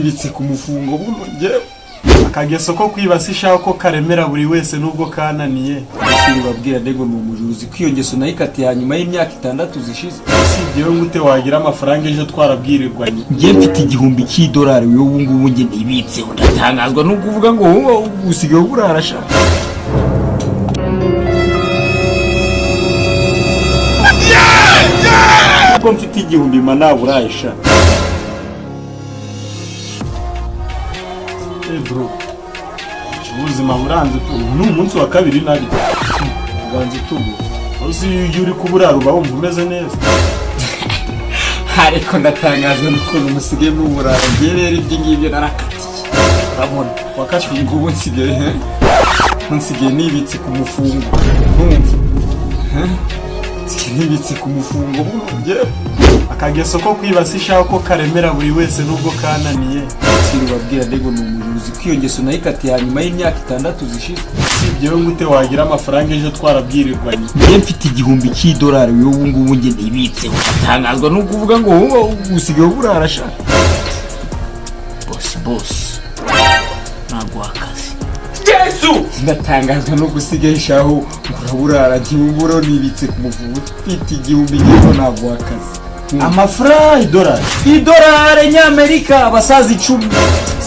nibitse ku mufungo buno ngewe akageso ko kwibasisha ko karemera buri wese nubwo kananiye basiri babwira ndego n'umujuzi kwiyongeso nayikati hanyuma y'imyaka 6 zishize sibyewe ngute wagira amafaranga ejo twarabwirirwanye ngiye mfite $1000 wewe ubu ngubu nge nibitse udatangazwa no kuvuga ngo usigaye burarasha ko mfite 1000 manaburaisha bro ubuzima buranze n'umunsi wa kabiri nari ganze tubu uzi yuri kuburara uba wumva umeze neza ariko ndatangazwa n'ukuntu musigaye mu burara ngerera iby'ingibyo narakatiye urabona wakashwe ngubu nsigaye nibitse ku mufungo numva nibitse ku mufungo ngewe akageso ko kwibasisha ko karemera buri wese nubwo kananiye babwira ndego n'umujuzi kwiyongeso nayikati hanyuma y'imyaka 6 zishize sibyewe ngute wagira amafaranga ejo twarabwirirwanye ngiye mfite $1000 wewe ubu ngubu nge nibitse udatangazwa no kuvuga ngo usigaye burarasha boss nagwa akazi Yesu ndatangazwa no gusigaishaho uraburara nk'uburo nibitse ku mufungo mfite $1000 nagwa akazi amafaranga $1 nyamerika abasazi 10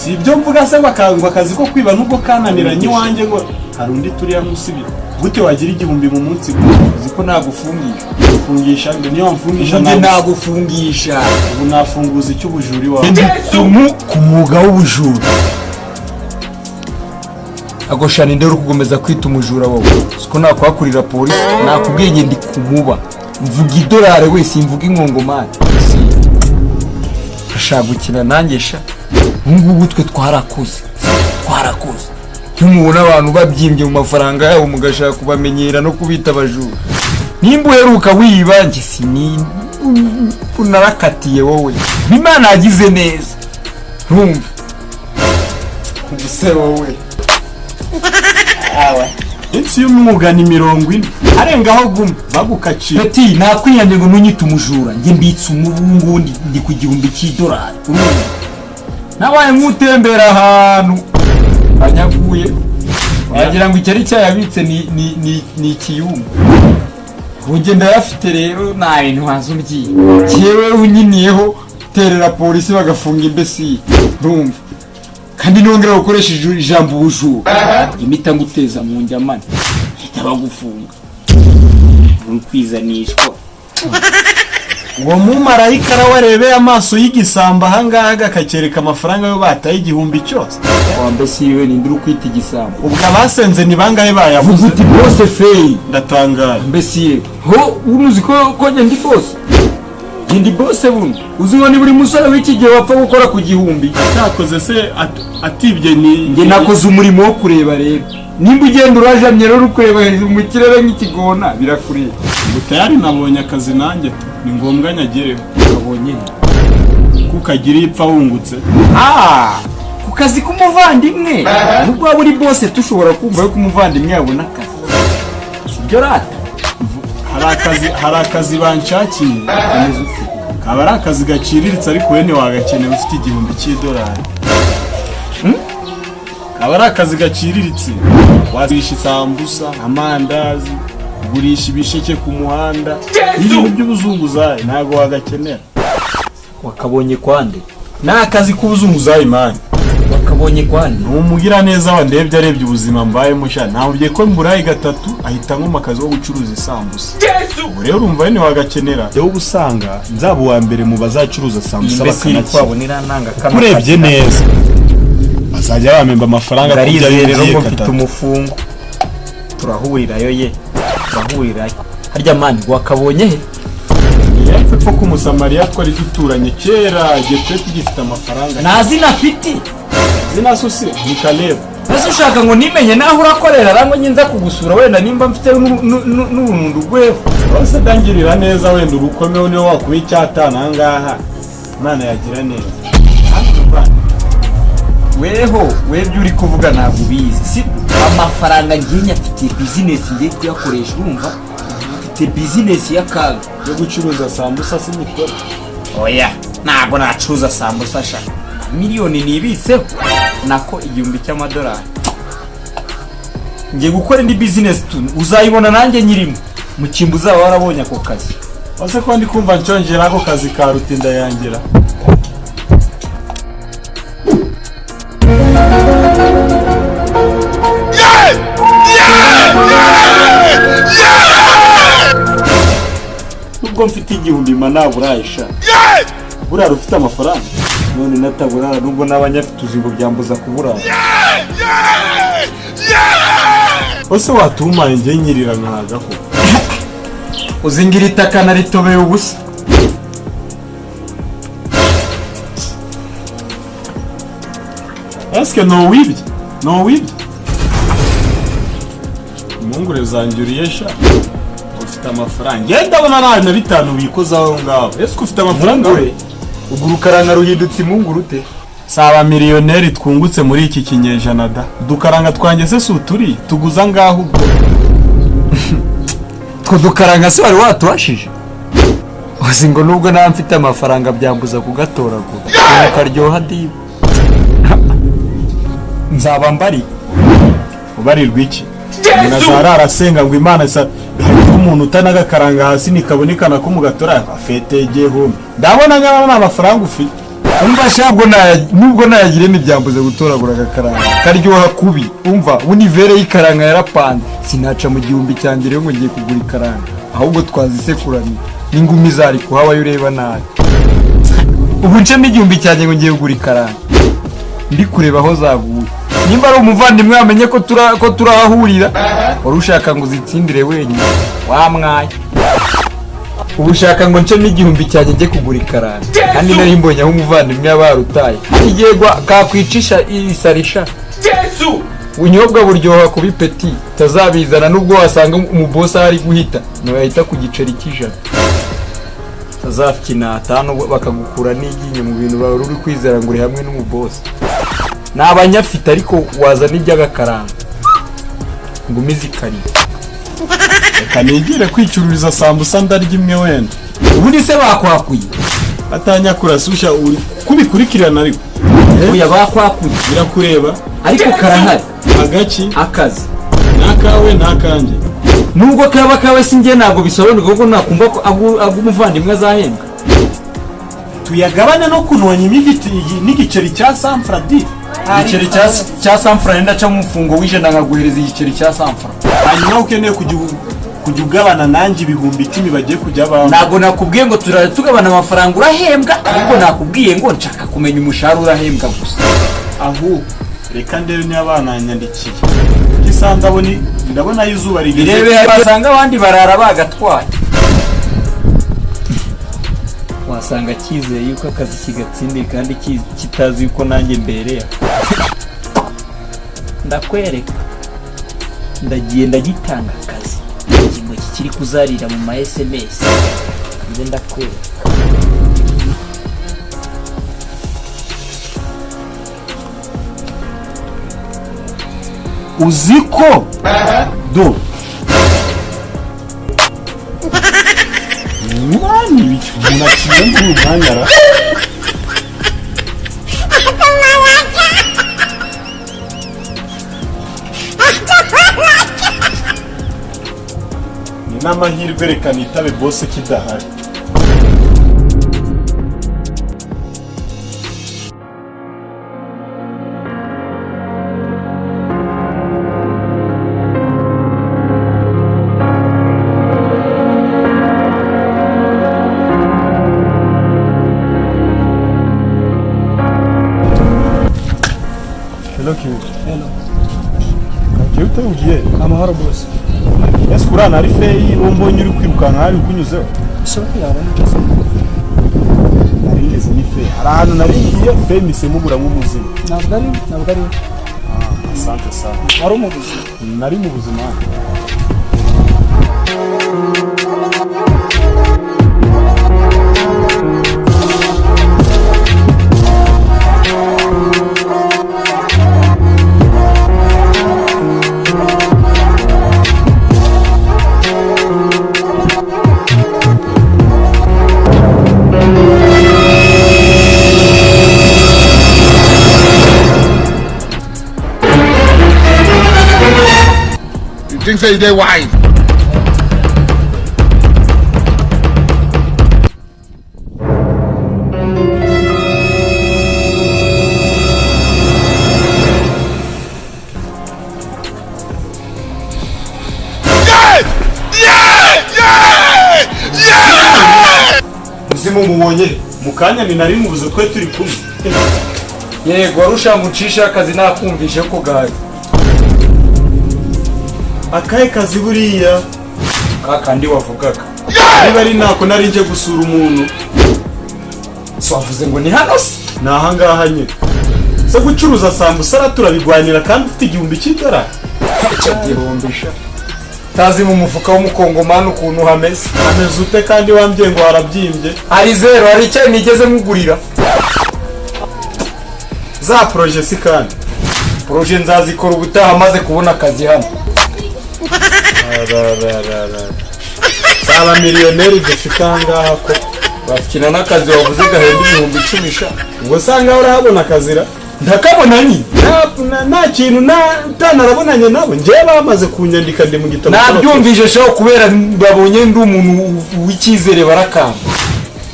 si ibyo mvuga se bakangwa akazi ko kwiba nubwo kananiranye wanjye ngo hari undi turi yamusibira gute wagira 1000 mu munsi ziko nagufungisha ufungisha ngo niyo mfungisha nge nagufungisha ubu nafunguza icy'ubujuri wawe ku mwuga w'ubujura agoshana ndero kugomeza kwita umujura wowe siko nakwakurira polisi nakubwiye ndi kumuba mvuga $1 wese imvuga inkongomani ashaka gukina nanjye sha ngubu twe twarakuze ntumubona abantu babyimbye mu mafaranga yabo mugashaka kubamenyera no kubita abajura nimba uheruka wiba nge unarakatiye wowe Imana yagize neza ntumva ubuse wowe insi y'umwuga ni 40 arengaho guma bagukacira Peti nakwiyanje ngo nunyita umujura nge mbitse umubungu ndi ku $1000 nabaye nk'utembera ahantu banyaguye wagira ngo icyari cyayabitse ni ikiyumba ugenda yafite rero nta bintu wazumbiye cyewe unyiniyeho terera polisi bagafunga imbesi urumva kandi nongera gukoresha ijambo ubujura imita nguteza mu njyamane itabagufunga urukwisanishwa uwo mumarayika arawarebeye amaso y'igisamba ahangaha akakereka amafaranga yo bataye $1000 cyose wambese iwe nindi urukwita igisamba ubwo abasenze ni bangahe bayavuze uti bose fei ndatangaye mbese iwe ho unuzi ko ndi bose ndi bose buno uzi ngo ni buri musore w'iki gihe wapfa gukora ku $1000 cyakoze se atibye ni nge nakoze umurimo wo kureba rero nimba ugenda urajamye rero ukureba hejuru mu kirere nk'ikigona birakureba tayari nabonye akazi nanjye ni ngombwa nyagereho ukabonye kukagira ipfa wungutse ku kazi k'umuvandimwe nubwo waba uri bose tushobora kumva ko umuvandimwe yabona akazi sibyo rata hari akazi banshakiye kaba ari akazi gaciriritse ariko wene wagakeneye ufite $1000 kaba ari akazi gaciriritse wagurisha isambusa amandazi kugurisha ibisheke ku muhanda n'ibintu by'ubuzunguzayi ntago wagakenera wakabonye kwande n'akazi k'ubuzunguzayi mani wakabonye kwande n'umugira neza wandebye arebye ubuzima mbaye musha ntabwiye ko mburayi 3 ahita nkoma akazi wo gucuruza isambusa rero urumva ni wagakenera yo ubusanga nzaba uwa mbere mu bazacuruza sambusa bakanakibonera nanga kana urebye neza bazajya bamemba amafaranga kujya rero ngo mfite umufungo turahurirayo turahurirayo harya mani wakabonye he yapfa ko umusamariya twari duturanye kera gitwe tugifite amafaranga nazi nafiti zina sose ni Caleb ese ushaka ngo nimenye naho urakorera rango nyenza kugusura wenda nimba mfite n'urundu rweho bose dangirira neza wenda urukomeho niyo wakuba icyatana ahangaha Imana yagira neza webye uri kuvuga ntabwo ubizi si amafaranga ngiye nyafite business ngiye kuyakoresha urumva mfite business y'akaga yo gucuruza sambusa sinikora oya ntabwo nacuruza sambusa sha miliyoni nibitseho nako 1,000 cy'amadolari ngiye gukora indi business tu uzayibona nanjye nyirimo mu cyimbo uzaba warabonye ako kazi ose ko ndi kumva nshonjera ako kazi ka rutinda yangira ubwo mfite 1,000 manaburayisha burara ufite amafaranga none nataburara nubwo n'abanyafite uzingo byambuza kuburara ose watuma njye nyirira nkaga ko uzingira itaka na ritobeye ubusa eske no wibye umungure zanjuriye sha ufite amafaranga ngenda bona nawe na 5 bikozaho ngaho eske ufite amafaranga we ugurukaranga ruhindutse imungurute saba miliyoneri twungutse muri iki kinyejana da dukaranga twanjye se suturi tuguza ngaho ubwo two dukaranga se wari watuhashije uzi ngo nubwo nawe mfite amafaranga byambuza kugatoragura ukaryoha diba nzaba mbari ubarirwa iki munazara arasenga ngo imana isa umuntu utanagakaranga hasi nikabonekana ko mugatora afetege home ndabona nyabana amafaranga ufite umva shabwo nubwo nayagire n'ibyambuze gutoragura agakaranga karyoha kubi umva univere y'ikaranga yarapanze sinaca mu 1,000 cyambere ngo ngiye kugura ikaranga ahubwo twazisekuranye n'ingumi zari kuhaba ureba nabi ubu ncemo 1,000 cyanjye ngo ngiye kugura ikaranga ndi kureba aho zaguye nimba ari umuvandimwe amenye ko turahahurira wari ushaka ngo uzitsindire wenyine wamwaye ubu ushaka ngo nce n'igihumbi cyanjye njye kugura ikaranga kandi nari mbonye aho umuvandimwe yabarutaye igegwa kakwicisha isarisha unyobwa buryoha kubi peti tazabizana nubwo wasanga umubosa ari guhita no yahita ku giceri cy'ijana tazafkina 5 bakagukura n'iginye mu bintu bawe uri kwizera ngo uri hamwe n'umubosa nabanyafite ariko wazana iby'agakaranga ngumi zikari kanigire kwicururiza sambusa ndarya imwe wenda ubundi se bakwakuye atanya kurasusha uri kubikurikirana ariko uya bakwakuye birakureba ariko karahari agaki akazi nakawe nakanje nubwo kaba kawe singe nago bisobanura kuko nakumva ko agumuvandimwe azahembwa tuyagabana no kunonya imigiti n'igiceri cya Sanfradi igiceri cya Sanfra ndaca mu mfungo w'ijana nkaguhereza igiceri cya Sanfra hanyuma ukeneye kujya ugabana nanjye 10,000 bagiye kujya baho ntago nakubwiye ngo tugabana amafaranga urahembwa ahubwo nakubwiye ngo nshaka kumenya umushahara urahembwa gusa aho reka ndebe ni abana nyandikiye gisanda ndabona izuba rigeze birebe basanga abandi barara bagatwaye wasanga kizeye yuko akazi kigatsinde kandi kitazi yuko nanjye mbereye ndakwereka ndagiye ndagitanga akazi ingingo kikiri kuzarira mu ma SMS nze ndakwereka uziko do mwani bicho munakiye mwanyara ni n'amahirwe reka nitabe boss kidahari Hello. Kagiye utangiye Amahoro boss. ese kurana ari feyi wombonye uri kwirukanka hari kunyuzeho Isoko yawe nigeze. narigeze ni feyi hari ahantu narigiye feyi misemo buramo ubuzima Ntabwo ari. asante sana Wari umubuzi. nari mu buzima think say they wise. Muzimu mubonye mukanya ni nari mubuze twe turi kumwe. Yego warusha mucisha akazi nakumvishe ko gaye. Akahe kazi buriya Kakandi wavugaga. niba ari nako nari nje gusura umuntu. So wavuze ngo ni hano se? Nahangaha nye. Se gucuruza sambusa turabigwanira kandi ufite igihumbi cy'idolari. Cyagihombisha. Tazi mu mufuka w'umukongomani ukuntu hameze. Ameze ute kandi wambye ngo harabyimbye. Hari zero hari icyo nigeze mugurira. Za projet si kandi. Projet nzazikora ubutaha maze kubona akazi hano. Saba miliyoneri dufite ahangaha ko Bafikina n'akazi wavuze gahenda 10,000 sha. ubwo sanga urahabona akazira. Ndakabona ni. Nta kintu utanarabonanye nabo njye bamaze kunyandika ndi mu gitabo. Nabyumvije shaho kubera babonye ndi umuntu w'icyizere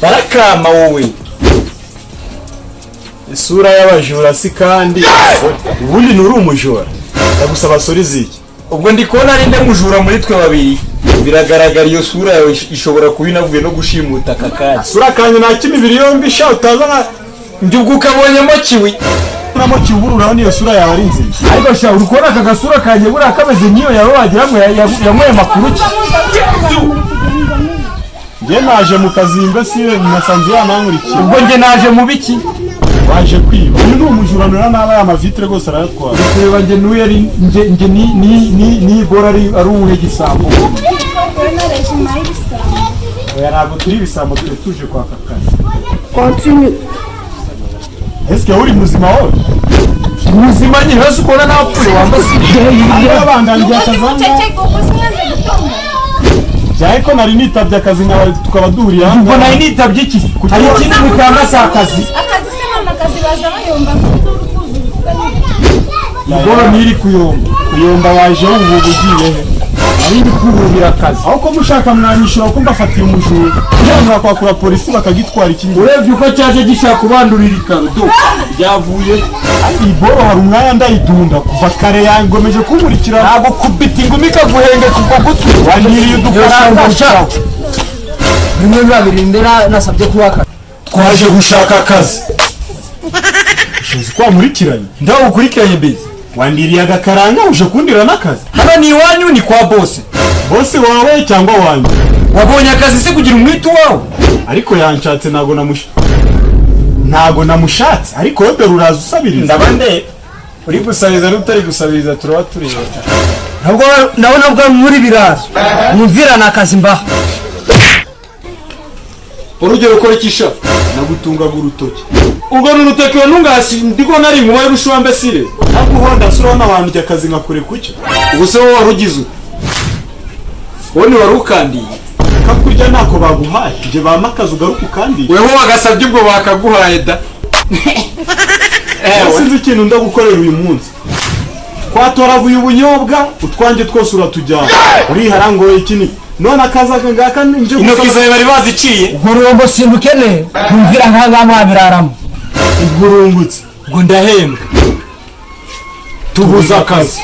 barakama wowe. Isura y'abajura si kandi ubundi nuri umujura. Ndagusaba sori ziki. Ubwo ndi kubona ari ndamujura muri twe babiri. Biragaragara iyo sura yawe ishobora kuba inavuye no gushimuta kakanya. Sura kanye na kimibiri yombi sha utazana Njubwo ukabonyemo kiwi. namo kiburura niyo sura yawe ari nziza. Ariko sha uri kubona aka gasura kanye buriya kameze nk'iyo yawe wagira ngo yanyweye makuru ki. Njye naje mu kazimba si nasanze yanankurikiye. Ubwo nge naje mu biki? Waje kwiba. Uyu ni umujuranura n'aba y'amavitre rwose arayatwara. Kureba nge nuye ari nge ni gora ari uwuhe gisambo. Oya ntabwo turi ibisambo tuje kwaka kazi. Continue. Eske uri muzima wowe? Muzima nyine hasi ukora napfuye wambase. Abandangiye akazanga. Jaye ko nari nitabye akazi nyawe tukaba duhuriye hano. Ubwo nari nitabye iki? Hari ikindi mukanga sa akazi. Akazi se mama akazi baza bayomba kuzuza. Igoro niri kuyomba. Kuyomba waje ubu bugiye he? Ari kububira akazi. Aho ko mushaka mwanyishura ko mbafatiye umujura. Cyangwa kwakura polisi bakagitwara ikindi. Urebye uko cyaje gishaka kubandurira ikarudo. Byavuye Iboro hari umwanya ndayidunda kuva kare yangomeje kumurikira. ntabwo kubita ingumi ikaguhenge kuko gutwi. Wandiriye udufaranga sha. Rimwe babiri ndera nasabye kuwaka. Twaje gushaka akazi. Ushoze kwa murikiranye. Ndaho ukurikiranye bezi. Wandiriye agakaranga uje kundira nakazi. Hano ni iwanyu ni kwa boss. Boss wawe cyangwa wanjye. Wabonye akazi se kugira umwitu wawe. Ariko yanshatse ntago namushatse ariko wowe uraza usabiriza. Ndabande uri gusabiriza n'utari gusabiriza turaba tureba. Ntabwo nabona bwa muri biraza. Mwumvira nakazi mbaho. Urugero ukora ikisha Nagutungaga urutoki. ubwo nurutekewe ntungasi ndiko nari mu bayo rushuwa mbesire. Naguhonda sura n'abantu jya akazi nkakure kuki. Ubuse wowe warugize wowe wari ukandiye. Kakurya ntako baguhaye. Nje bamakaza ugaruka kandi. Weho wagasabye ubwo bakaguhaye da. Sinzi ikintu ndagukorera uyu munsi. Kwatoravuye ubunyobwa utwanjye twose uratujyana. Uri harangoye ikini. None akazaga ngaka nje Intoki zawe bari baziciye. Gurombo simbukene. Mwumvira nkanga mwabiraramo. igurungutse. Ngo ndahembwa. Tubuza akazi.